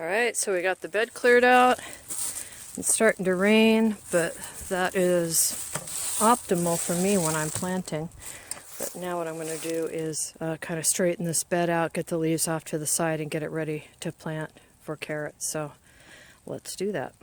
Alright, so we got the bed cleared out. It's starting to rain, but that is optimal for me when I'm planting. But now what I'm going to do is kind of straighten this bed out, get the leaves off to the side, and get it ready to plant for carrots. So let's do that.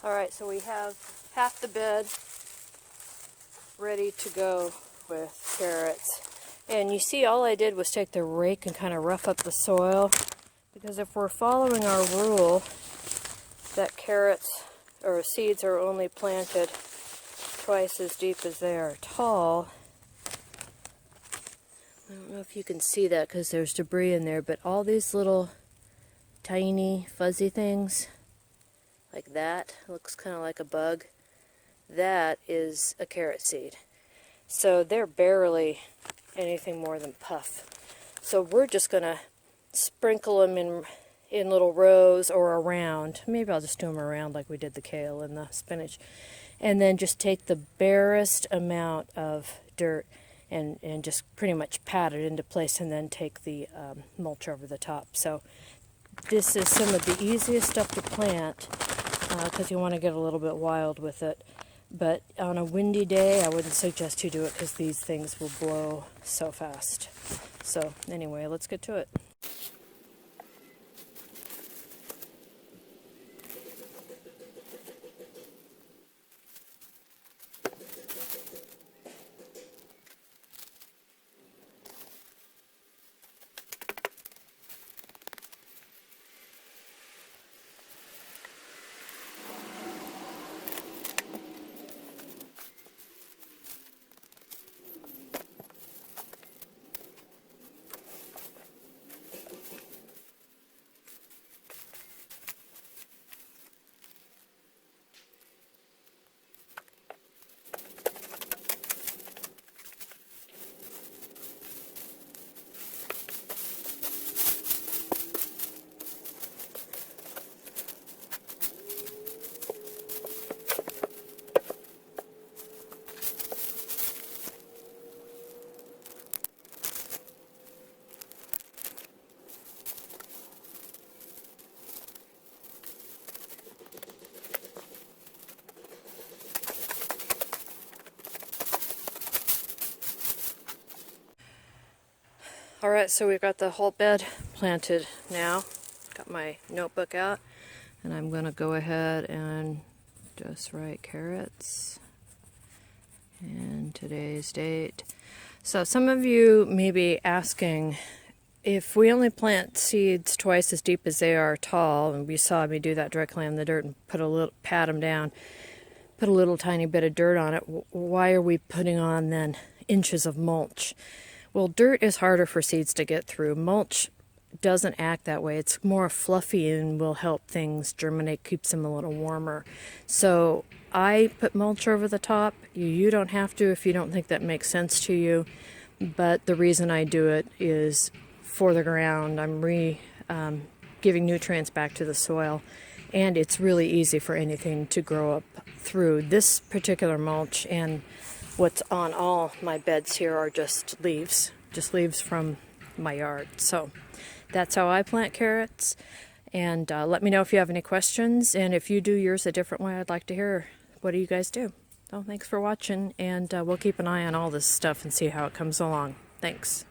Alright, so we have half the bed ready to go with carrots. And you see, all I did was take the rake and kind of rough up the soil, because if we're following our rule that carrots or seeds are only planted twice as deep as they are tall, I don't know if you can see that because there's debris in there, but all these little tiny fuzzy things like that, looks kind of like a bug, that is a carrot seed. So they're barely anything more than puff. So we're just going to sprinkle them in little rows or around. Maybe I'll just do them around like we did the kale and the spinach. And then just take the barest amount of dirt and just pretty much pat it into place, and then take the mulch over the top. So this is some of the easiest stuff to plant because you want to get a little bit wild with it. But on a windy day, I wouldn't suggest you do it because these things will blow so fast. So anyway, let's get to it. Alright, so we've got the whole bed planted now. Got my notebook out, and I'm going to go ahead and just write carrots and today's date. So some of you may be asking, if we only plant seeds twice as deep as they are tall, and you saw me do that directly in the dirt and pat them down, put a little tiny bit of dirt on it, why are we putting on then inches of mulch? Well, dirt is harder for seeds to get through. Mulch doesn't act that way. It's more fluffy and will help things germinate, keeps them a little warmer. So I put mulch over the top. You don't have to if you don't think that makes sense to you. But the reason I do it is for the ground. I'm giving nutrients back to the soil. and it's really easy for anything to grow up through. This particular mulch and what's on all my beds here are just leaves from my yard. So that's how I plant carrots. And let me know if you have any questions, and if you do yours a different way, I'd like to hear what do you guys do. So thanks for watching, and we'll keep an eye on all this stuff and see how it comes along. Thanks.